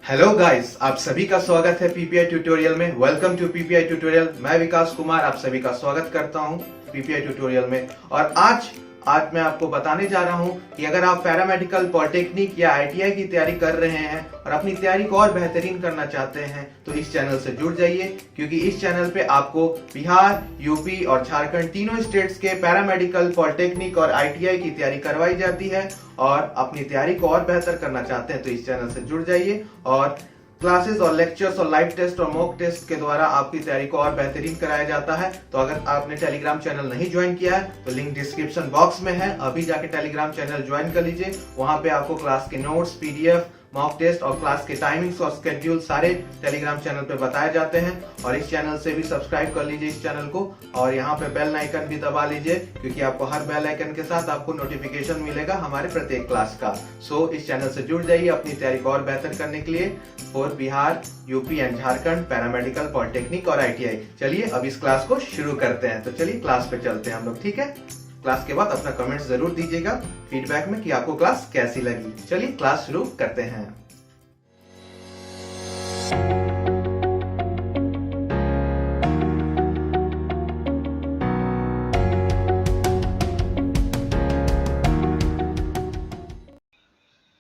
Hello guys, आप सभी का स्वागत है पीपीआई ट्यूटोरियल में। Welcome to PPI tutorial. मैं विकास कुमार आप सभी का स्वागत करता हूं पीपीआई ट्यूटोरियल में। और आज मैं आपको बताने जा रहा हूं कि अगर आप पैरामेडिकल, पॉलिटेक्निक या आईटीआई की तैयारी कर रहे हैं और अपनी तैयारी को और बेहतरीन करना चाहते हैं तो इस चैनल से जुड़ जाइए, क्योंकि इस चैनल पे आपको बिहार, यूपी और झारखंड तीनों स्टेट्स के पैरामेडिकल, पॉलिटेक्निक और आईटीआई की तैयारी करवाई जाती है। और अपनी तैयारी को और बेहतर करना चाहते हैं तो इस चैनल से जुड़ जाइए। और क्लासेस और लेक्चर्स और लाइव टेस्ट और मॉक टेस्ट के द्वारा आपकी तैयारी को और बेहतरीन कराया जाता है। तो अगर आपने टेलीग्राम चैनल नहीं ज्वाइन किया है तो लिंक डिस्क्रिप्शन बॉक्स में है, अभी जाके टेलीग्राम चैनल ज्वाइन कर लीजिए। वहां पे आपको क्लास के नोट्स, पीडीएफ, मॉक टेस्ट और क्लास के टाइमिंग्स और स्केड्यूल सारे टेलीग्राम चैनल पे बताए जाते हैं। और इस चैनल से भी सब्सक्राइब कर लीजिए इस चैनल को, और यहाँ पे बेल आइकन भी दबा लीजिए, क्योंकि आपको हर बेल आइकन के साथ आपको नोटिफिकेशन मिलेगा हमारे प्रत्येक क्लास का। सो इस चैनल से जुड़ जाइए अपनी तैयारी को और बेहतर करने के लिए for Bihar, UP and Jharkhand paramedical, polytechnic और आईटीआई। चलिए अब इस क्लास को शुरू करते हैं। तो चलिए क्लास पे चलते हैं हम लोग, ठीक है। क्लास के बाद अपना कमेंट जरूर दीजिएगा फीडबैक में कि आपको क्लास कैसी लगी। चलिए क्लास शुरू करते हैं।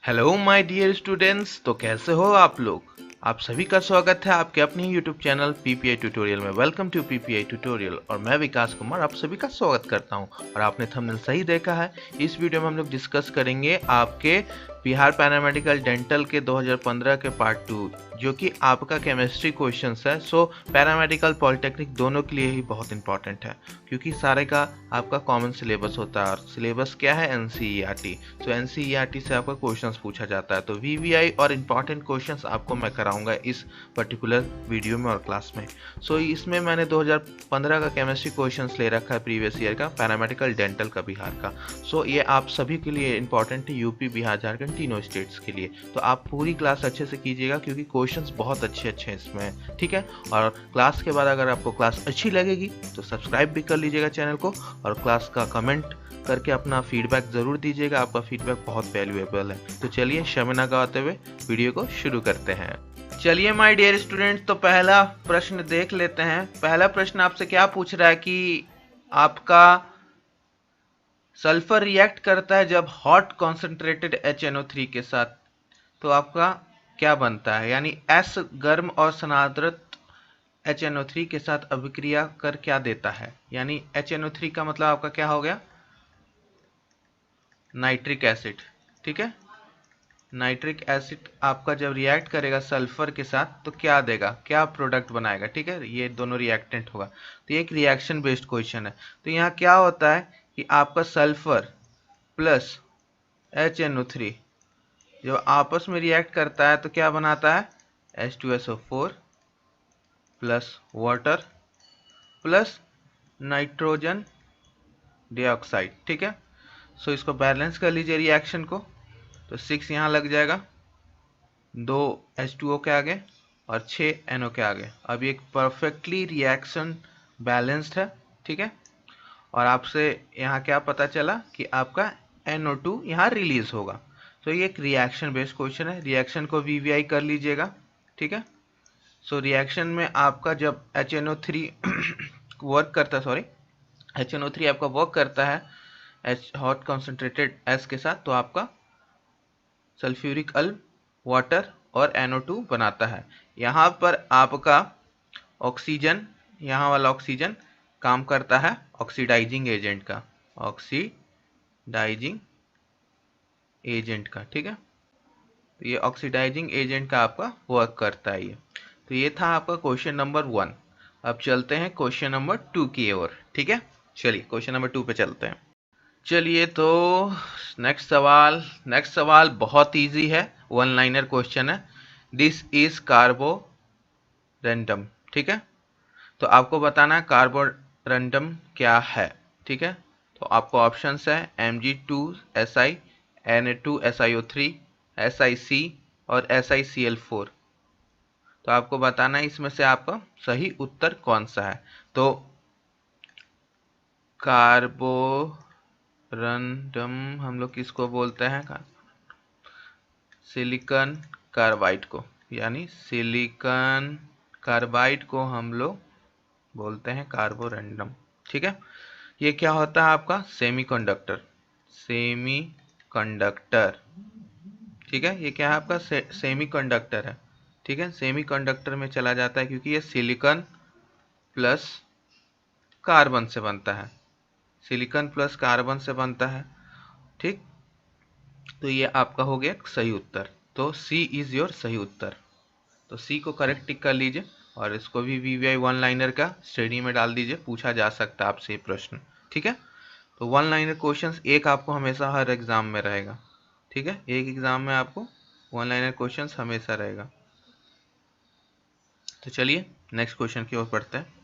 हेलो माय डियर स्टूडेंट्स, तो कैसे हो आप लोग। आप सभी का स्वागत है आपके अपने यूट्यूब चैनल पीपीआई ट्यूटोरियल में। Welcome to PPI tutorial. और मैं विकास कुमार आप सभी का स्वागत करता हूं। और आपने थंबनेल सही देखा है। इस वीडियो में हम लोग डिस्कस करेंगे आपके बिहार पैरामेडिकल डेंटल के 2015 के पार्ट 2, जो कि आपका केमिस्ट्री क्वेश्चंस है। सो पैरामेडिकल, पॉलिटेक्निक दोनों के लिए ही बहुत इंपॉर्टेंट है, क्योंकि सारे का आपका कॉमन सिलेबस होता है। और सिलेबस क्या है? एनसीईआरटी। सो एनसीईआरटी से आपका क्वेश्चंस पूछा जाता है। तो वीवीआई और इम्पॉर्टेंट क्वेश्चंस आपको मैं कराऊंगा इस पर्टिकुलर वीडियो में और क्लास में। सो इसमें मैंने 2015 का केमिस्ट्री क्वेश्चंस ले रखा है, प्रीवियस ईयर का पैरामेडिकल डेंटल का बिहार का। सो ये आप सभी के लिए इंपॉर्टेंट है, यूपी, बिहार, झारखंड तीनों स्टेट्स के लिए। तो आप पूरी क्लास अच्छे से कीजिएगा, क्योंकि क्वेश्चंस बहुत अच्छे अच्छे हैं इसमें, ठीक है। और क्लास के बाद अगर आपको क्लास अच्छी लगेगी तो सब्सक्राइब भी कर लीजिएगा चैनल को, और क्लास का कमेंट करके अपना फीडबैक ज़रूर दीजिएगा। आपका फीडबैक बहुत वैल्यूएबल है। तो चलिए समय ना गवाते हुए वीडियो को शुरू करते हैं। चलिए माय डियर स्टूडेंट्स, तो पहला प्रश्न देख लेते हैं। पहला प्रश्न आपसे क्या पूछ रहा है कि आपका सल्फर रिएक्ट करता है जब हॉट कॉन्सेंट्रेटेड HNO3 के साथ, तो आपका क्या बनता है? यानी S गर्म और स्नाद्रत HNO3 के साथ अभिक्रिया कर क्या देता है? यानी HNO3 का मतलब आपका क्या हो गया? नाइट्रिक एसिड, ठीक है। नाइट्रिक एसिड आपका जब रिएक्ट करेगा सल्फर के साथ तो क्या देगा, क्या प्रोडक्ट बनाएगा, ठीक है। ये दोनों रिएक्टेंट होगा। तो ये एक रिएक्शन बेस्ड क्वेश्चन है। तो यहाँ क्या होता है कि आपका सल्फर प्लस HNO3 जब आपस में रिएक्ट करता है तो क्या बनाता है? H2SO4 plus water plus nitrogen dioxide, ठीक है। सो इसको बैलेंस कर लीजिए रिएक्शन को। तो 6 यहाँ लग जाएगा, 2 H2O के आगे और 6 NO के आगे। अब ये एक परफेक्टली रिएक्शन बैलेंस्ड है, ठीक है। और आपसे यहाँ क्या पता चला कि आपका NO2 यहाँ रिलीज होगा। तो ये एक रिएक्शन बेस्ड क्वेश्चन है। रिएक्शन को वीवीआई कर लीजिएगा, ठीक है। सो रिएक्शन में आपका जब HNO3 वर्क करता है, सॉरी, HNO3 आपका वर्क करता है हॉट कॉन्सेंट्रेटेड S के साथ, तो आपका सल्फ्यूरिक अल्ब, वाटर और NO2 बनाता है। यहाँ पर आपका ऑक्सीजन, यहाँ वाला ऑक्सीजन काम करता है ऑक्सीडाइजिंग एजेंट का, ऑक्सीडाइजिंग एजेंट का, ठीक है। तो ये ऑक्सीडाइजिंग एजेंट का आपका वर्क करता है ये। तो ये था आपका क्वेश्चन नंबर 1। अब चलते हैं क्वेश्चन नंबर 2 की ओर, ठीक है। चलिए क्वेश्चन नंबर 2 पे चलते हैं। चलिए तो नेक्स्ट सवाल बहुत इजी है, वन लाइनर क्वेश्चन है। दिस इज कार्बोरेंडम, ठीक है। तो आपको बताना है कार्बोरेंडम क्या है, ठीक है। तो आपको ऑप्शंस है Mg2Si, Na2SiO3, SiC और SiCl4। तो आपको बताना है इसमें से आपका सही उत्तर कौन सा है। तो कार्बोरेंडम हम लोग किसको बोलते हैं? सिलिकॉन कार्बाइड को, यानी सिलिकॉन कार्बाइड को हम लोग बोलते हैं कार्बोरेंडम। ठीक है, ये क्या होता है आपका सेमीकंडक्टर। सेमीकंडक्टर, ठीक है, ये क्या है आपका सेमीकंडक्टर है। ठीक है, सेमीकंडक्टर में चला जाता है क्योंकि ये सिलिकॉन प्लस कार्बन से बनता है। सिलिकॉन प्लस कार्बन से बनता है। ठीक, तो ये आपका हो गया सही उत्तर। तो सी इज योर सही उत्तर। तो सी को करेक्ट टिक कर लीजिए और इसको भी वीवीआई वन लाइनर का श्रेणी में डाल दीजिए, पूछा जा सकता है आपसे ये प्रश्न। ठीक है, तो वन लाइनर क्वेश्चंस एक आपको हमेशा हर एग्जाम में रहेगा। ठीक है, एक एग्जाम में आपको वन लाइनर क्वेश्चंस हमेशा रहेगा। तो चलिए नेक्स्ट क्वेश्चन की ओर बढ़ते हैं।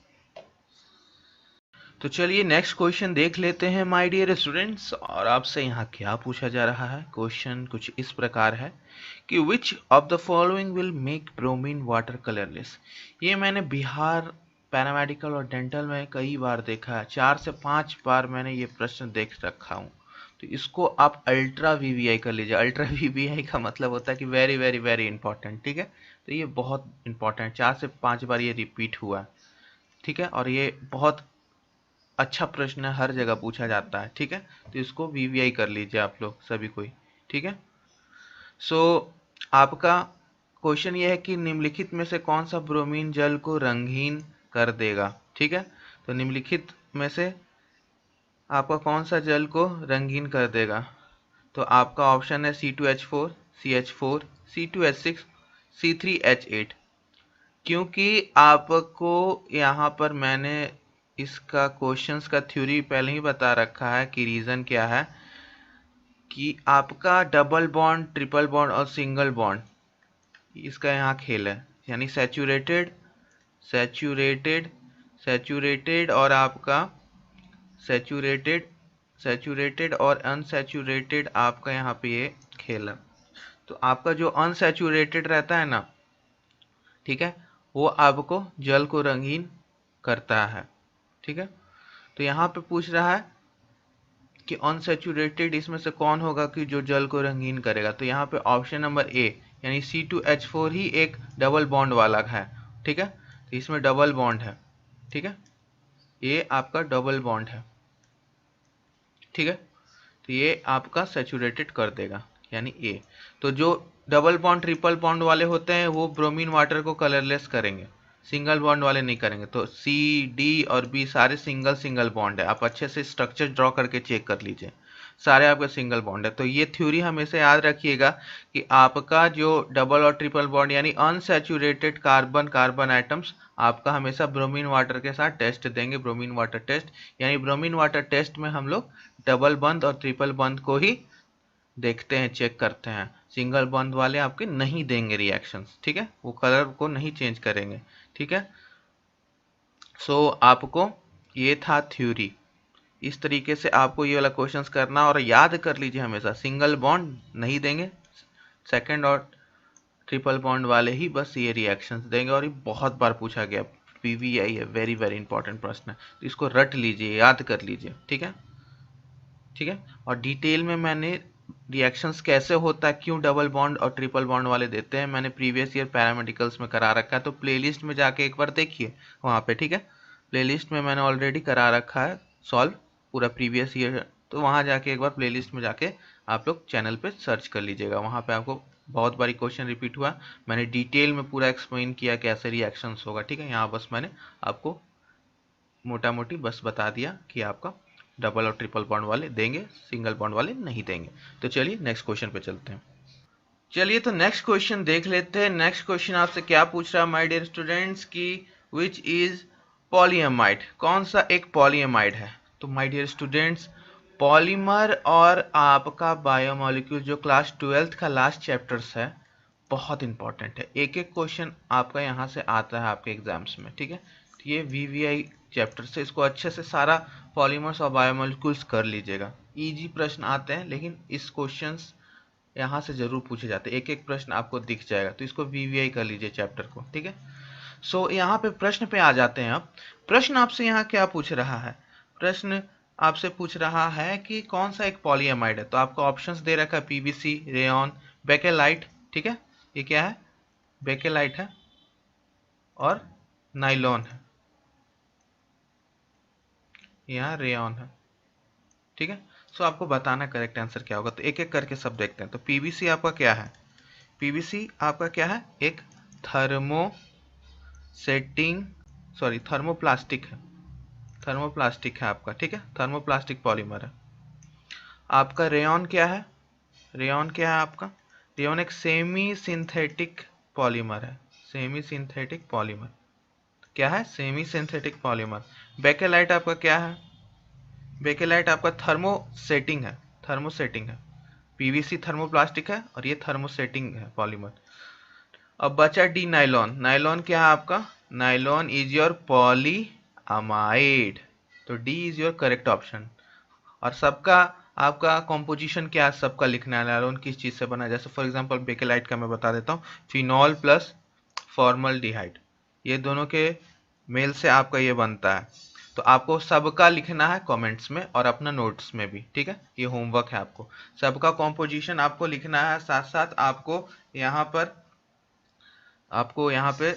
तो चलिए नेक्स्ट क्वेश्चन देख लेते हैं माय डियर स्टूडेंट्स। और आपसे यहाँ क्या पूछा जा रहा है, क्वेश्चन कुछ इस प्रकार है कि which of the following will make bromine water colourless. ये मैंने बिहार पैरामेडिकल और डेंटल में कई बार देखा है, 4 से 5 बार मैंने ये प्रश्न देख रखा हूँ। तो इसको आप अल्ट्रा वीवीआई कर लीजिए। अल्ट्रा वीवीआई का मतलब होता है कि वेरी वेरी वेरी इंपॉर्टेंट। ठीक है, तो ये बहुत इंपॉर्टेंट, 4 से 5 बार ये रिपीट हुआ है। ठीक है, और ये बहुत अच्छा प्रश्न है, हर जगह पूछा जाता है। ठीक है, तो इसको वीवीआई कर लीजिए आप लोग सभी कोई। ठीक है, सो आपका क्वेश्चन ये है कि निम्नलिखित में से कौन सा ब्रोमीन जल को रंगहीन कर देगा। ठीक है, तो निम्नलिखित में से आपका कौन सा जल को रंगीन कर देगा। तो आपका ऑप्शन है C2H4, CH4, C2H6, C3H8। क्योंकि आपको यहाँ पर मैंने इसका क्वेश्चंस का थ्योरी पहले ही बता रखा है कि रीज़न क्या है कि आपका डबल बॉन्ड, ट्रिपल बॉन्ड और सिंगल बॉन्ड इसका यहाँ खेल है। यानी सैचुरेटेड सैचुरेटेड सैचुरेटेड और आपका सैचुरेटेड सैचुरेटेड और अनसैचुरेटेड आपका यहाँ पे ये खेल है। तो आपका जो अनसैचुरेटेड रहता है ना, ठीक है, वो आपको जल को रंगीन करता है। ठीक है, तो यहाँ पे पूछ रहा है कि अनसैचुरेटेड इसमें से कौन होगा कि जो जल को रंगीन करेगा। तो यहाँ पे ऑप्शन नंबर ए यानी C2H4 ही एक डबल बॉन्ड वाला है। ठीक है, तो इसमें डबल बॉन्ड है। ठीक है, ये आपका डबल बॉन्ड है। ठीक है, तो ये आपका सैचुरेटेड कर देगा यानी ए। तो जो डबल बॉन्ड ट्रिपल बॉन्ड वाले होते हैं वो ब्रोमीन वाटर को कलरलेस करेंगे, सिंगल बॉन्ड वाले नहीं करेंगे। तो सी, डी और बी सारे सिंगल सिंगल बॉन्ड है। आप अच्छे से स्ट्रक्चर ड्रॉ करके चेक कर लीजिए, सारे आपके सिंगल बॉन्ड है। तो ये थ्योरी हमेशा याद रखिएगा कि आपका जो डबल और ट्रिपल बॉन्ड यानी अनसैचुरेटेड कार्बन कार्बन एटम्स आपका हमेशा ब्रोमीन वाटर के साथ टेस्ट देंगे, ब्रोमीन वाटर टेस्ट। यानी ब्रोमीन वाटर टेस्ट में हम लोग डबल बंद और ट्रिपल बंद को ही देखते हैं, चेक करते हैं। सिंगल बंद वाले आपके नहीं देंगे रिएक्शंस। ठीक है, वो कलर को नहीं चेंज करेंगे। ठीक है, सो आपको ये था थ्योरी। इस तरीके से आपको ये वाला क्वेश्चंस करना और याद कर लीजिए हमेशा सिंगल बॉन्ड नहीं देंगे, सेकंड और ट्रिपल बॉन्ड वाले ही बस ये रिएक्शंस देंगे। और ये बहुत बार पूछा गया, पीवीआई है, वेरी वेरी इंपॉर्टेंट प्रश्न है। तो इसको रट लीजिए, याद कर लीजिए। ठीक है, ठीक है, और डिटेल में मैंने रिएक्शंस कैसे होता है, क्यों डबल बॉन्ड और ट्रिपल बॉन्ड वाले देते हैं, मैंने प्रीवियस ईयर पैरामेडिकल्स में करा रखा है। तो प्लेलिस्ट में जाके एक बार देखिए वहाँ पे। ठीक है, प्लेलिस्ट में मैंने ऑलरेडी करा रखा है सॉल्व पूरा प्रीवियस ईयर। तो वहाँ जाके एक बार प्लेलिस्ट में जाके आप लोग चैनल पे सर्च कर लीजिएगा, वहाँ पे आपको बहुत बारी क्वेश्चन रिपीट हुआ, मैंने डिटेल में पूरा एक्सप्लेन किया कैसे रिएक्शंस होगा। ठीक है, यहाँ बस मैंने आपको मोटा मोटी बस बता दिया कि आपका डबल और ट्रिपल बॉन्ड वाले देंगे, सिंगल बॉन्ड वाले नहीं देंगे। तो चलिए नेक्स्ट क्वेश्चन पे चलते हैं। चलिए तो नेक्स्ट क्वेश्चन देख लेते हैं। नेक्स्ट क्वेश्चन आपसे क्या पूछ रहा है माय डियर स्टूडेंट्स कि विच इज पॉलीएमाइड, कौन सा एक पॉलीएमाइड है। तो माय डियर स्टूडेंट्स, पॉलीमर और आपका बायोमोलिक्यूल जो क्लास 12th का लास्ट चैप्टर्स है बहुत इंपॉर्टेंट है। एक एक क्वेश्चन आपका यहाँ से आता है आपके एग्जाम्स में। ठीक है, तो ये वीवीआई चैप्टर से इसको अच्छे से सारा पॉलीमर्स और बायोमोलिक्यूल्स कर लीजिएगा। इजी प्रश्न आते हैं लेकिन इस क्वेश्चंस यहाँ से जरूर पूछे जाते हैं, एक एक प्रश्न आपको दिख जाएगा। तो इसको वीवीआई कर लीजिए चैप्टर को। ठीक है, सो यहाँ पे प्रश्न पे आ जाते हैं। अब प्रश्न आपसे यहाँ क्या पूछ रहा है, प्रश्न आपसे पूछ रहा है कि कौन सा एक पॉलीएमाइड है। तो आपको ऑप्शंस दे रखा है पीवीसी, रेयॉन, बेकेलाइट। ठीक है, ये क्या है, बेकेलाइट है और नाइलॉन है, यहाँ रेयॉन है। ठीक है, सो आपको बताना करेक्ट आंसर क्या होगा। तो एक एक करके सब देखते हैं। तो पीवीसी आपका क्या है? पीवीसी आपका क्या है? एक थर्मोप्लास्टिक है। थर्मोप्लास्टिक है आपका, ठीक है, थर्मोप्लास्टिक पॉलीमर है। आपका रेयॉन क्या है? रेयॉन क्या है आपका? रेयॉन एक सेमी सिंथेटिक पॉलीमर है। सेमी सिंथेटिक पॉलीमर क्या है? Semi synthetic polymer. बेकेलाइट आपका क्या है? बेकेलाइट आपका थर्मोसेटिंग है। थर्मोसेटिंग है। पीवीसी थर्मोप्लास्टिक है और ये थर्मोसेटिंग है पॉलीमर। अब बचा डी नाइलॉन। नाइलॉन क्या है आपका? Nylon is your polyamide. तो D is your correct option. और सबका आपका कॉम्पोजिशन क्या है? सबका लिखना है। नायलॉन किस चीज से बना है? जैसे फॉर एग्जांपल बेकेलाइट का मैं बता देता हूँ, फिनॉल प्लस फॉर्मल्डिहाइड, ये दोनों के मेल से आपका ये बनता है। तो आपको सबका लिखना है कमेंट्स में और अपना नोट्स में भी, ठीक है, ये होमवर्क है आपको। सबका कॉम्पोजिशन आपको लिखना है, साथ साथ आपको यहाँ पे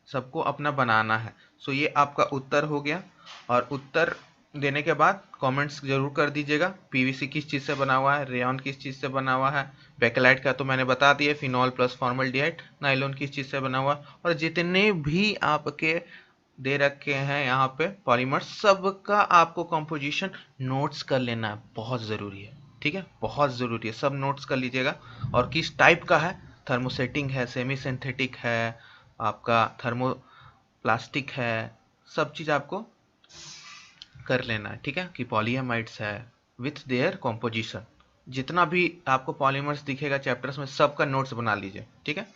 सबको अपना बनाना है। सो ये आपका उत्तर हो गया। और उत्तर देने के बाद कमेंट्स जरूर कर दीजिएगा। पीवीसी किस चीज़ से बना हुआ है, रेयॉन किस चीज़ से बना हुआ है, बेकेलाइट का तो मैंने बता दिया, फिनॉल प्लस फॉर्मल्डिहाइड, नाइलॉन किस चीज़ से बना हुआ है, और जितने भी आपके दे रखे हैं यहाँ पे पॉलीमर, सबका आपको कंपोजिशन नोट्स कर लेना है, बहुत ज़रूरी है। ठीक है, बहुत ज़रूरी है, सब नोट्स कर लीजिएगा। और किस टाइप का है, थर्मोसेटिंग है, सेमी सिंथेटिक है, आपका थर्मो प्लास्टिक है, सब चीज़ आपको कर लेना है। ठीक है, कि पॉलीएमाइड्स है विथ देयर कॉम्पोजिशन। जितना भी आपको पॉलीमर्स दिखेगा चैप्टर्स में, सबका नोट्स बना लीजिए। ठीक है,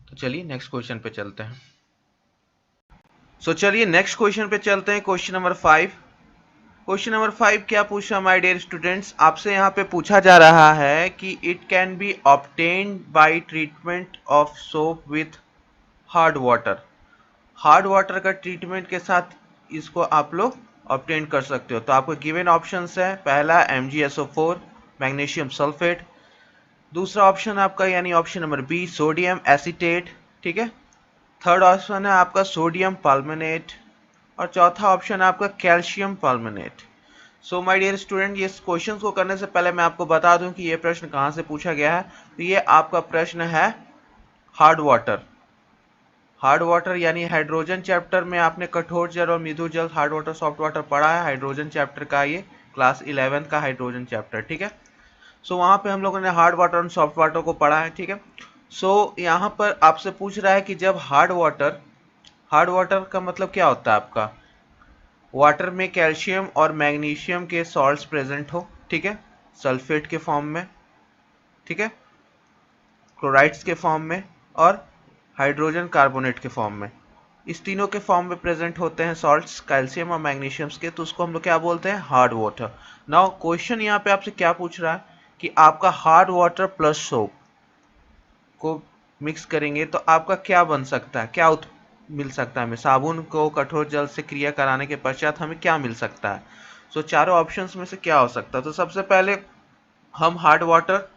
तो चलिए नेक्स्ट क्वेश्चन पे चलते हैं। चलिए नेक्स्ट क्वेश्चन पे चलते हैं। Question number 5। क्वेश्चन नंबर 5 क्या पूछा माय डियर स्टूडेंट्स? आपसे यहाँ पे पूछा जा रहा है कि it can be obtained by treatment of soap with hard water. Hard water का ट्रीटमेंट के साथ इसको आप लोग ऑब्टेन कर सकते हो। तो आपको गिवन ऑप्शंस है, पहला MgSO4 मैग्नीशियम सल्फेट, दूसरा ऑप्शन आपका यानी option number B sodium acetate, ठीक है, थर्ड ऑप्शन है आपका सोडियम पाल्मिनेट, और चौथा ऑप्शन है आपका calcium palmitate. So my dear student, ये क्वेश्चन को करने से पहले मैं आपको बता दूं कि ये प्रश्न कहाँ से पूछा गया है। तो ये आपका प्रश्न है हार्ड वाटर। हार्ड वाटर यानी हाइड्रोजन चैप्टर में आपने कठोर जल और मृदु जल, हार्ड वाटर सॉफ्ट वाटर पढ़ा है। हाइड्रोजन चैप्टर का ये क्लास 11 का हाइड्रोजन चैप्टर, ठीक है। सो वहाँ पे हम लोगों ने हार्ड वाटर और सॉफ्ट वाटर को पढ़ा है, ठीक है। सो यहाँ पर आपसे पूछ रहा है कि जब हार्ड वाटर का मतलब क्या होता है आपका? वाटर में कैल्शियम और मैग्नीशियम के सॉल्ट्स प्रेजेंट हो, ठीक है, सल्फेट के फॉर्म में, ठीक है, क्लोराइड्स के फॉर्म में, और हाइड्रोजन कार्बोनेट के फॉर्म में। इस तीनों के फॉर्म में प्रेजेंट होते हैं सॉल्ट्स, कैल्शियम और मैग्नीशियम्स के, तो उसको हम लोग क्या बोलते हैं? Hard water. नाउ क्वेश्चन यहाँ पे आपसे क्या पूछ रहा है कि आपका हार्ड वाटर प्लस सोप को मिक्स करेंगे तो आपका क्या बन सकता है, क्या मिल सकता है हमें? साबुन को कठोर जल से क्रिया कराने के पश्चात हमें क्या मिल सकता है? सो चारों ऑप्शंस में से क्या हो सकता है? तो सबसे पहले हम हार्ड वाटर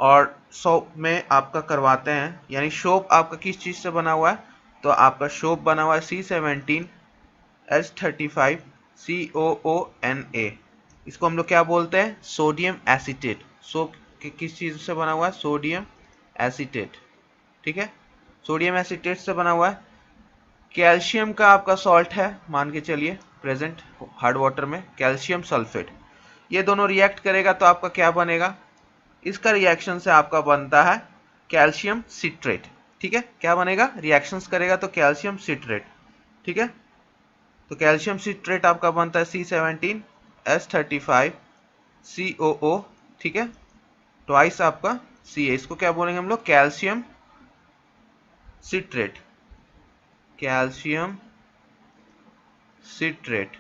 और सोप में आपका करवाते हैं, यानी सोप आपका किस चीज से बना हुआ है? तो आपका सोप बना हुआ है C17H35COONA। इसको हम लोग क्या बोलते हैं? Sodium acetate. सोप किस चीज से बना हुआ है? सोडियम एसीटेट, ठीक है, सोडियम एसीटेट से बना हुआ है। कैल्शियम का आपका सॉल्ट है, मान के चलिए प्रेजेंट हार्ड वाटर में, कैल्शियम सल्फेट। ये दोनों रिएक्ट करेगा तो आपका क्या बनेगा? इसका रिएक्शन से आपका बनता है कैल्शियम सिट्रेट, ठीक है। क्या बनेगा? रिएक्शंस करेगा तो कैल्शियम सिट्रेट, ठीक है। तो कैल्शियम सिट्रेट आपका बनता है C17H35COO, ठीक है, ट्वाइस आपका Ca। इसको क्या बोलेंगे हम लोग? कैल्शियम सिट्रेट, कैल्शियम सिट्रेट,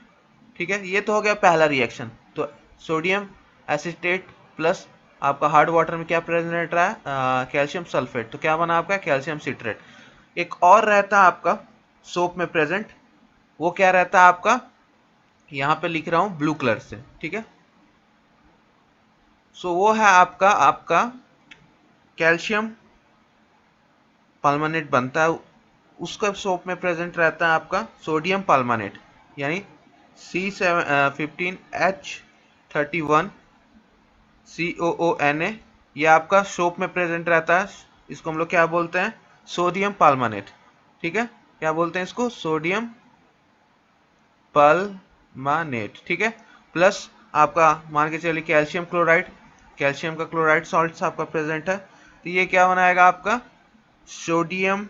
ठीक है। ये तो हो गया पहला रिएक्शन। तो सोडियम एसीटेट प्लस आपका हार्ड वाटर में क्या प्रेजेंट रहा है? कैल्शियम सल्फेट, तो क्या बना आपका? Calcium citrate. एक और रहता है आपका सोप में प्रेजेंट, वो क्या रहता है आपका? यहाँ पे लिख रहा हूं ब्लू कलर से, ठीक है। सो वो है आपका कैल्शियम पाल्मानेट बनता है उसका सोप में प्रेजेंट रहता है आपका सोडियम पाल्मानेट, यानी C15H31 COONA, ये आपका सोप में प्रेजेंट रहता है। इसको हम लोग क्या बोलते हैं? सोडियम पाल्मानेट। ठीक है, क्या बोलते हैं इसको? सोडियम पाल्मानेट। ठीक है, प्लस आपका मान के चलिए कैल्शियम क्लोराइड, कैल्शियम का क्लोराइड सॉल्ट आपका प्रेजेंट है, तो ये क्या बनाएगा आपका? सोडियम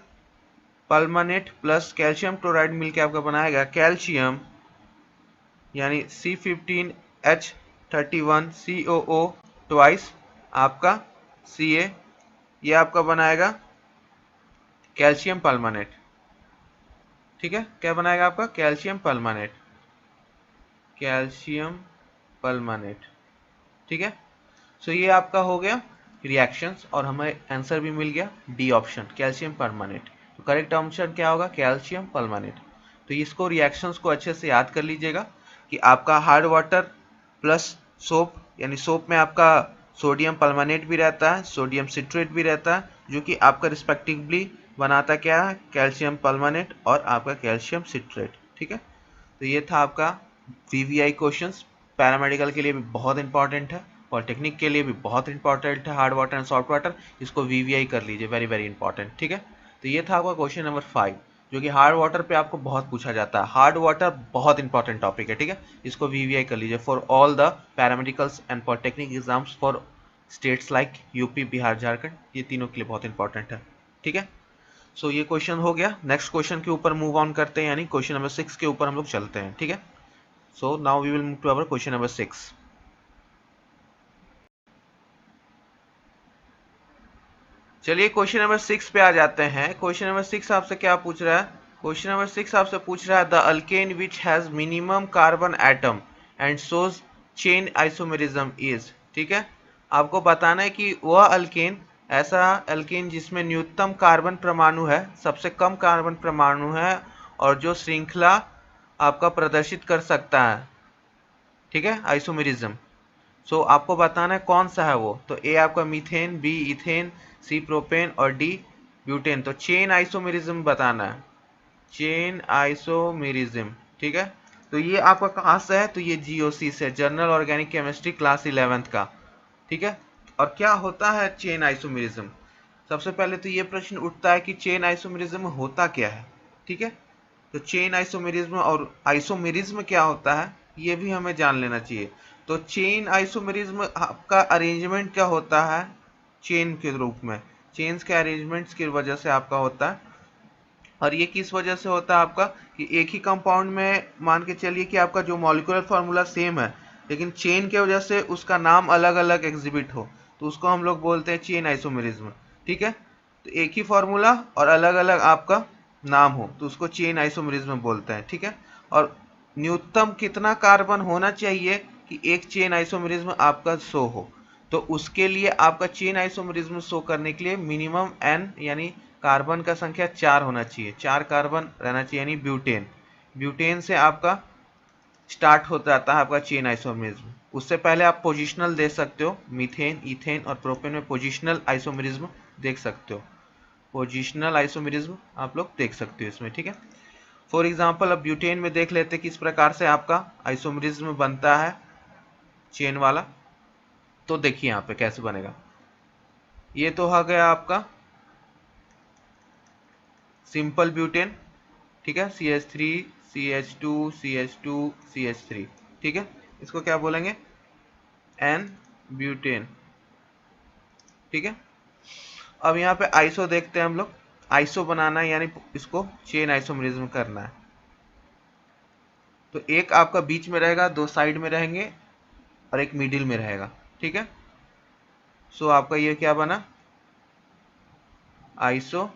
पाल्मानेट प्लस कैल्शियम क्लोराइड मिलके आपका बनाएगा कैल्शियम, यानी C15H31 COO ट्वाइस आपका Ca, ये आपका बनाएगा कैल्शियम पाल्मानेट। ठीक है, क्या बनाएगा आपका? Calcium palmitate, calcium palmitate. ठीक है, सो ये आपका हो गया रिएक्शंस और हमें आंसर भी मिल गया डी ऑप्शन, कैल्शियम परमानेट। तो करेक्ट ऑप्शन क्या होगा? कैल्शियम परमानेट। तो इसको रिएक्शंस को अच्छे से याद कर लीजिएगा कि आपका हार्ड वाटर प्लस सोप, यानी सोप में आपका सोडियम परमानेट भी रहता है, सोडियम सिट्रेट भी रहता है, जो कि आपका रिस्पेक्टिवली बनाता क्या है? कैल्शियम परमानेट और आपका कैल्शियम सिट्रेट। ठीक है, तो ये था आपका VVI क्वेश्चंस। पैरामेडिकल के लिए भी बहुत इंपॉर्टेंट है, पॉलिटेक्निक के लिए भी बहुत इंपॉर्टेंट है, hard water and soft water, इसको VVI कर लीजिए, वेरी वेरी इंपॉर्टेंट। ठीक है, तो ये था आपका क्वेश्चन नंबर 5, जो कि हार्ड वाटर पे आपको बहुत पूछा जाता है। हार्ड वाटर बहुत इंपॉर्टेंट टॉपिक है। ठीक है, इसको VVI कर लीजिए for all the paramedicals and polytechnic exams for states like UP, Bihar, Jharkhand, ये तीनों के लिए बहुत इंपॉर्टेंट है। ठीक है, सो ये क्वेश्चन हो गया। नेक्स्ट क्वेश्चन के ऊपर मूव ऑन करते हैं, यानी क्वेश्चन नंबर 6 के ऊपर हम लोग चलते हैं। ठीक है, so now we will move to our question number 6। चलिए क्वेश्चन नंबर 6 पे आ जाते हैं। क्वेश्चन नंबर 6 आपसे क्या पूछ रहा है? क्वेश्चन नंबर 6 आपसे पूछ रहा है the alkane which has minimum carbon atom and shows chain isomerism is. ठीक है, आपको बताना है कि वह अल्केन, ऐसा अल्केन जिसमें न्यूनतम कार्बन परमाणु है, सबसे कम कार्बन परमाणु है, और जो श्रृंखला आपका प्रदर्शित कर सकता है। ठीक है, आइसोमेरिज्म। सो आपको बताना है कौन सा है वो। तो ए आपका मीथेन, बी इथेन, सी प्रोपेन और डी ब्यूटेन। तो चेन आइसोमेरिज्म बताना है, चेन आइसोमेरिज्म। ठीक है, तो ये आपका कहाँ से है? तो ये GOC से, journal organic chemistry class 11th का। ठीक है, और क्या होता है चेन आइसोमेरिज्म? सबसे पहले तो ये प्रश्न उठता है कि चेन आइसोमेरिज्म होता क्या है। ठीक है, तो चेन आइसोमेरिज्म और आइसोमेरिज्म क्या होता है ये भी हमें जान लेना चाहिए। तो चेन आइसोमेरिज्म आपका अरेंजमेंट क्या होता है? चेन के रूप में, चेन्स के अरेंजमेंट्स की वजह से आपका होता है। और ये किस वजह से होता है आपका? कि एक ही कंपाउंड में मान के चलिए कि आपका जो मॉलिक्यूलर फार्मूला सेम है, लेकिन चेन के वजह से उसका नाम अलग अलग एग्जिबिट हो, तो उसको हम लोग बोलते हैं चेन आइसोमेरिज्म। ठीक है, तो एक ही फार्मूला और अलग अलग आपका नाम हो तो उसको चेन आइसोमेरिज्म बोलते हैं। ठीक है, और न्यूनतम कितना कार्बन होना चाहिए कि एक चेन आइसोमेरिज्म आपका शो हो? तो उसके लिए आपका चेन आइसोमेरिज्म शो करने के लिए मिनिमम n, यानी कार्बन का संख्या 4 होना चाहिए, 4 कार्बन रहना चाहिए, यानी ब्यूटेन। ब्यूटेन से आपका स्टार्ट हो जाता है आपका चेन आइसोमेरिज्म। उससे पहले आप पोजिशनल दे सकते हो, मीथेन, इथेन और प्रोपेन में पोजिशनल आइसोमेरिज्म देख सकते हो, पोजिशनल आइसोमेरिज्म आप लोग देख सकते हो इसमें। ठीक है, फॉर एग्जांपल अब ब्यूटेन में देख लेते हैं किस प्रकार से आपका आइसोमेरिज्म बनता है चेन वाला। तो देखिए यहाँ पे कैसे बनेगा। ये तो हो गया आपका सिंपल ब्यूटेन। ठीक है, CH3 CH2 CH2 CH3। ठीक है, इसको क्या बोलेंगे? N butane. ठीक है, अब यहाँ पे आइसो देखते हैं हम लोग। आइसो बनाना है यानी इसको चेन आइसोमेरिज्म करना है। तो एक आपका बीच में रहेगा, दो साइड में रहेंगे और एक मिडिल में रहेगा। ठीक है, सो आपका ये क्या बना? Iso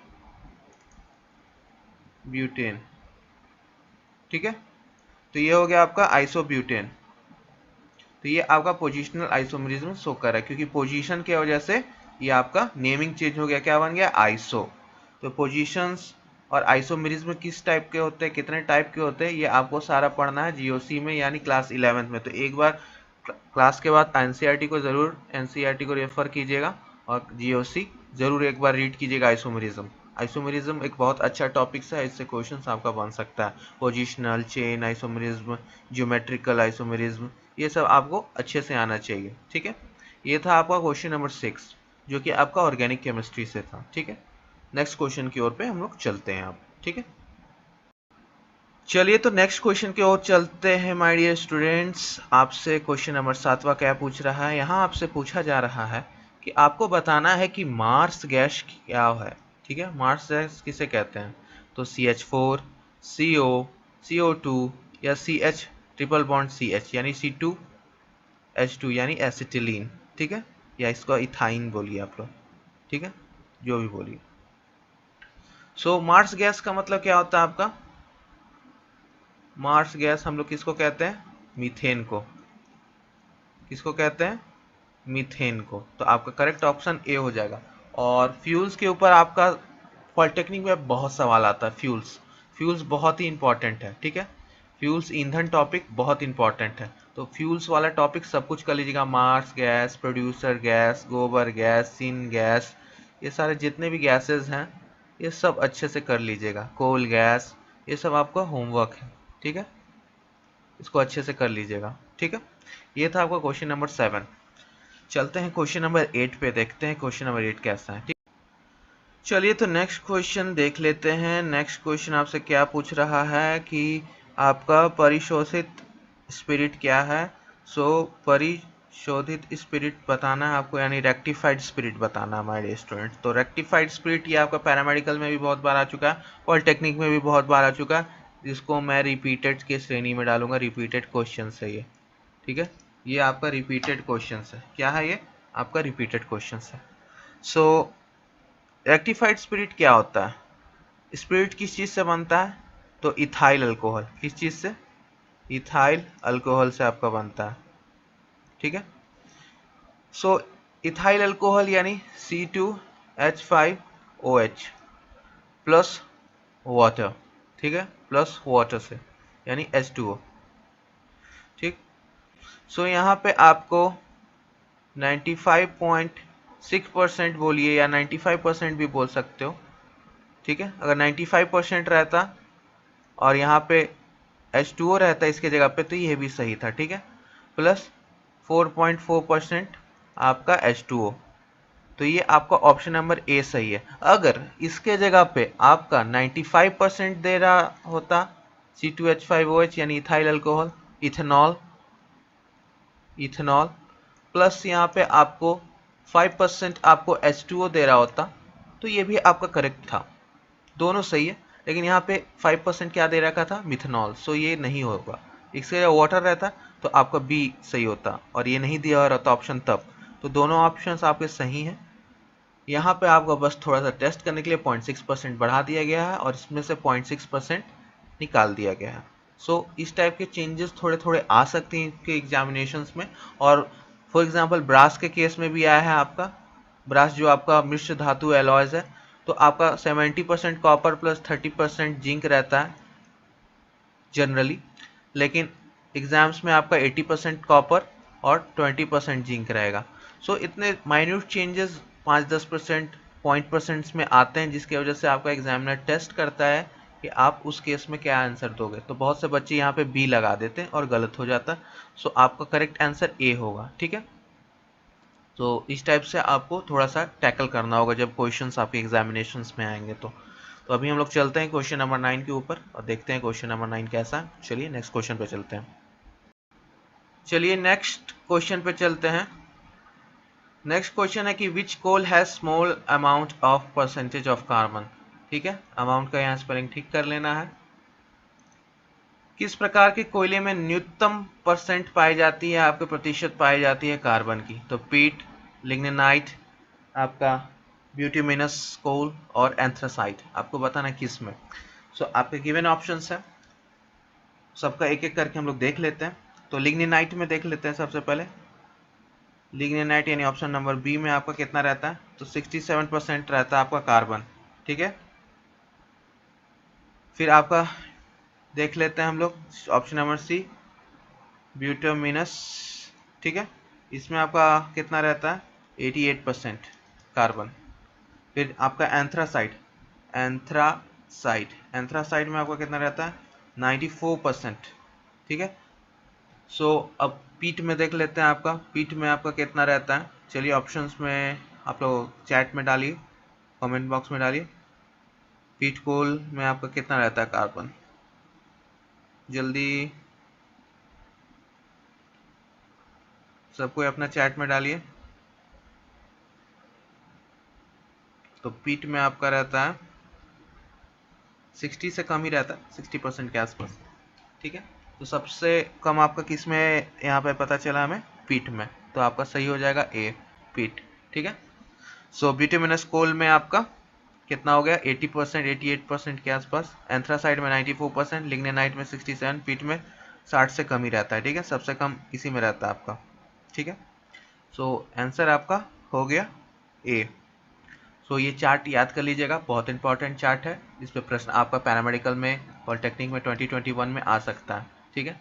butane. ठीक है, तो ये हो गया आपका आइसो ब्यूटेन। तो ये आपका पोजिशनल आइसोमेरिज्म शो कर रहा है, क्योंकि पोजीशन की वजह से ये आपका नेमिंग चेंज हो गया, क्या बन गया? आइसो। तो पोजीशंस और आइसोमेरिज्म किस टाइप के होते हैं, कितने टाइप के होते हैं, ये आपको सारा पढ़ना है GOC में, यानी क्लास 11th में। तो एक बार क्लास के बाद NCERT को जरूर, NCERT को रेफर कीजिएगा और GOC जरूर एक बार रीड कीजिएगा आइसोमेरिज्म। आइसोमेरिज्म एक बहुत अच्छा टॉपिक है, इससे क्वेश्चंस आपका बन सकता है। Positional, chain isomerism, geometrical isomerism, ये सब आपको अच्छे से आना चाहिए। ठीक है, ये था आपका क्वेश्चन नंबर 6 जो कि आपका ऑर्गेनिक केमिस्ट्री से था। ठीक है, नेक्स्ट क्वेश्चन की ओर पे हम लोग चलते हैं आप। ठीक है, चलिए तो नेक्स्ट क्वेश्चन की ओर चलते हैं माय डियर स्टूडेंट्स। आपसे क्वेश्चन नंबर 7वां क्या पूछ रहा है, यहाँ आपसे पूछा जा रहा है कि आपको बताना है कि मार्स गैस क्या है। ठीक है, मार्स गैस किसे कहते हैं, तो CH4, CO, CO2 या CH ट्रिपल बॉन्ड CH यानी C2H2 यानी एसिटिलीन। ठीक है, या इसको इथाइन बोलिए आप लोग। ठीक है, जो भी बोलिए। सो मार्स गैस का मतलब क्या होता है आपका, मार्स गैस हम लोग किसको कहते हैं, मीथेन को। किसको कहते हैं, मीथेन को। तो आपका करेक्ट ऑप्शन ए हो जाएगा। और फ्यूल्स के ऊपर आपका पॉलिटेक्निक में बहुत सवाल आता है। फ्यूल्स, फ्यूल्स बहुत ही इंपॉर्टेंट है। ठीक है, फ्यूल्स ईंधन टॉपिक बहुत इंपॉर्टेंट है, तो फ्यूल्स वाला टॉपिक सब कुछ कर लीजिएगा। मार्स गैस, प्रोड्यूसर गैस, गोबर गैस, सिन गैस, ये सारे जितने भी गैसेस हैं ये सब अच्छे से कर लीजिएगा। कोल गैस, ये सब आपका होमवर्क है। ठीक है, इसको अच्छे से कर लीजिएगा। ठीक है, ये था आपका क्वेश्चन नंबर 7। चलते हैं क्वेश्चन नंबर 8 पे, देखते हैं क्वेश्चन नंबर 8 कैसा है। ठीक, चलिए तो नेक्स्ट क्वेश्चन देख लेते हैं। नेक्स्ट क्वेश्चन आपसे क्या पूछ रहा है कि आपका परिशोधित स्पिरिट क्या है। सो परिशोधित स्पिरिट बताना है आपको, यानी रेक्टिफाइड स्पिरिट बताना है हमारे स्टूडेंट। तो रेक्टिफाइड स्पिरिट ये आपका पैरामेडिकल में भी बहुत बार आ चुका है, पॉलिटेक्निक में भी बहुत बार आ चुका है, जिसको मैं रिपीटेड के श्रेणी में डालूंगा। रिपीटेड क्वेश्चन है ये। ठीक है, ये आपका रिपीटेड क्वेश्चन है। क्या है ये, आपका रिपीटेड क्वेश्चन है। सो रेक्टिफाइड स्पिरिट क्या होता है, स्पिरिट किस चीज़ से बनता है, तो इथाइल अल्कोहल। किस चीज़ से, इथाइल अल्कोहल से आपका बनता है। ठीक है, सो इथाइल अल्कोहल यानी C2H5OH प्लस वाटर। ठीक है, प्लस वाटर से यानी H2O। ठीक, सो यहाँ पे आपको 95.6% बोलिए या 95% भी बोल सकते हो। ठीक है, अगर 95% रहता और यहाँ पे H2O रहता इसके जगह पे तो ये भी सही था। ठीक है, प्लस 4.4% आपका H2O, तो ये आपका ऑप्शन नंबर ए सही है। अगर इसके जगह पे आपका 95% दे रहा होता C2H5OH यानी ethyl alcohol, ethanol, ethanol plus यहाँ पे आपको 5% आपको H2O दे रहा होता तो ये भी आपका करेक्ट था, दोनों सही है। लेकिन यहाँ पे 5% क्या दे रखा था, मिथेनॉल, सो ये नहीं होगा। इसके वाटर रहता तो आपका बी सही होता, और ये नहीं दिया रहता ऑप्शन तब। तो दोनों ऑप्शंस आपके सही हैं। यहाँ पे आपको बस थोड़ा सा टेस्ट करने के लिए 0.6% बढ़ा दिया गया है और इसमें से 0.6% निकाल दिया गया है। सो इस टाइप के चेंजेस थोड़े थोड़े आ सकते हैं इनके एग्जामिनेशंस में। और फॉर एग्जांपल ब्रास के केस में भी आया है आपका, ब्रास जो आपका मिश्र धातु एलॉयज है, तो आपका 70% कॉपर प्लस 30% जिंक रहता है जनरली, लेकिन एग्जाम्स में आपका 80% कॉपर और 20% जिंक रहेगा। सो इतने माइन्यूट चेंजेस 5-10% पॉइंट परसेंट्स में आते हैं, जिसकी वजह से आपका एग्जामिनर टेस्ट करता है कि आप उस केस में क्या आंसर दोगे। तो बहुत से बच्चे यहाँ पे बी लगा देते हैं और गलत हो जाता है। सो आपका करेक्ट आंसर ए होगा। ठीक है, तो इस टाइप से आपको थोड़ा सा टैकल करना होगा जब क्वेश्चंस आपके एग्जामिनेशंस में आएंगे। तो अभी हम लोग चलते हैं क्वेश्चन नंबर 9 के ऊपर और देखते हैं क्वेश्चन नंबर 9 कैसा है। चलिए नेक्स्ट क्वेश्चन पे चलते हैं। चलिए नेक्स्ट क्वेश्चन पे चलते हैं। नेक्स्ट क्वेश्चन है कि which coal has small amount of percentage of carbon. ठीक है, अमाउंट का यहाँ स्पेलिंग ठीक कर लेना है। किस प्रकार के कोयले में न्यूनतम परसेंट पाई जाती है, आपके प्रतिशत पाई जाती है कार्बन की, तो पीट, लिग्नेनाइट, आपका ब्यूटिमिनस कोल और एंथ्रासाइट। आपको बताना किस में। सो आपके गिवन ऑप्शंस है, सबका एक एक करके हम लोग देख लेते हैं। तो लिग्नेनाइट में देख लेते हैं सबसे पहले। लिग्नेनाइट यानी ऑप्शन नंबर बी में आपका कितना रहता है, तो 67% रहता है आपका कार्बन। ठीक है, फिर आपका देख लेते हैं हम लोग ऑप्शन नंबर सी, ब्यूटामिनस। ठीक है, इसमें आपका कितना रहता है, 88% कार्बन। फिर आपका एंथ्रासाइट, एंथ्रासाइड, एंथ्रासाइड में आपका कितना रहता है 94%, ठीक है। सो अब पीट में देख लेते हैं, आपका पीट में आपका कितना रहता है। चलिए ऑप्शंस में आप लोग चैट में डालिए, कमेंट बॉक्स में डालिए, पीट कोल में आपका कितना रहता है कार्बन, जल्दी सबको अपना चैट में डालिए। तो पीट में आपका रहता है 60 से कम ही रहता है, 60% के आसपास, ठीक है। तो सबसे कम आपका किस में यहाँ पे पता चला हमें, पीट में, तो आपका सही हो जाएगा ए, पीट, ठीक है। सो बिटुमिनस कोल में आपका कितना हो गया 80%, 88% के आसपास, एंथ्रासाइड में 94%, लिग्नेनाइट में 67, पीट में 60 से कम ही रहता है, ठीक है। सबसे कम इसी में रहता है आपका, ठीक है। सो आंसर आपका हो गया ए। सो ये चार्ट याद कर लीजिएगा, बहुत इंपॉर्टेंट चार्ट है, इस पे प्रश्न आपका पैरामेडिकल में, पॉलिटेक्निक में 2021 में आ सकता है, ठीक है।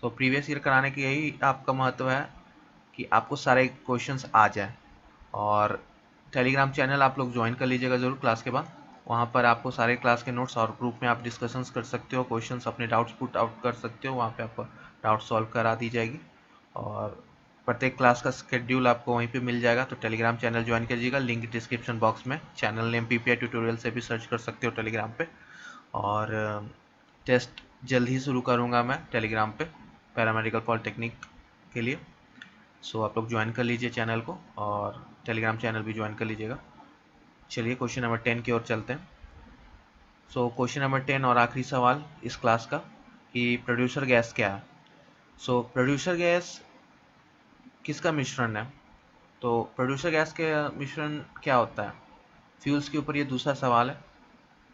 सो प्रीवियस ईयर कराने की यही आपका महत्व है कि आपको सारे क्वेश्चंस आ जाए। और टेलीग्राम चैनल आप लोग ज्वाइन कर लीजिएगा ज़रूर क्लास के बाद, वहाँ पर आपको सारे क्लास के नोट्स और ग्रुप में आप डिस्कशंस कर सकते हो, क्वेश्चंस अपने डाउट्स पुट आउट कर सकते हो, वहाँ पे आपको डाउट सॉल्व करा दी जाएगी। और प्रत्येक क्लास का शेड्यूल आपको वहीं पे मिल जाएगा, तो टेलीग्राम चैनल ज्वाइन कीजिएगा, लिंक डिस्क्रिप्शन बॉक्स में, चैनल नेम पीपीआई ट्यूटोरियल से भी सर्च कर सकते हो टेलीग्राम पे। और टेस्ट जल्द ही शुरू करूँगा मैं टेलीग्राम पे पैरामेडिकल पॉलिटेक्निक के लिए। सो आप लोग ज्वाइन कर लीजिए चैनल को, और टेलीग्राम चैनल भी ज्वाइन कर लीजिएगा। चलिए क्वेश्चन नंबर 10 की ओर चलते हैं। सो क्वेश्चन नंबर 10 और आखिरी सवाल इस क्लास का, कि प्रोड्यूसर गैस क्या है। सो प्रोड्यूसर गैस किसका मिश्रण है। तो प्रोड्यूसर गैस के मिश्रण क्या होता है, फ्यूल्स के ऊपर ये दूसरा सवाल है,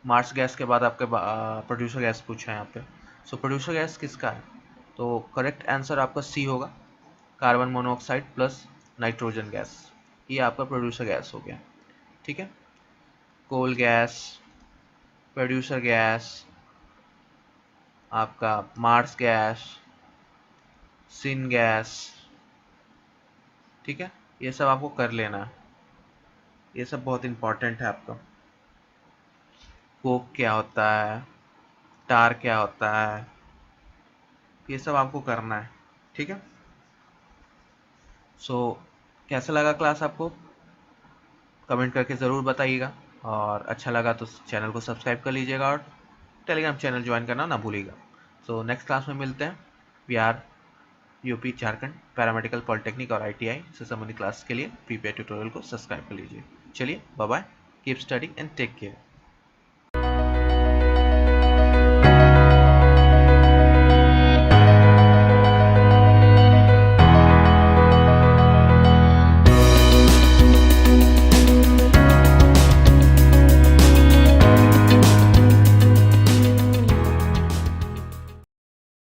मार्स गैस के बाद आपके प्रोड्यूसर गैस पूछा है यहाँ पे। सो प्रोड्यूसर गैस किसका है, तो करेक्ट आंसर आपका सी होगा, carbon monoxide plus nitrogen gas, ये आपका प्रोड्यूसर गैस हो गया, ठीक है। कोल गैस, प्रोड्यूसर गैस, आपका मार्स गैस, सिन गैस, ठीक है, ये सब आपको कर लेना है, ये सब बहुत इंपॉर्टेंट है आपका। कोक क्या होता है, टार क्या होता है, ये सब आपको करना है, ठीक है। सो कैसा लगा क्लास आपको, कमेंट करके ज़रूर बताइएगा, और अच्छा लगा तो चैनल को सब्सक्राइब कर लीजिएगा, और टेलीग्राम चैनल ज्वाइन करना ना भूलिएगा। सो नेक्स्ट क्लास में मिलते हैं, Bihar UP Jharkhand paramedical polytechnic और आईटीआई से संबंधित क्लास के लिए पीपीआई ट्यूटोरियल को सब्सक्राइब कर लीजिए। चलिए bye bye, keep study and take care.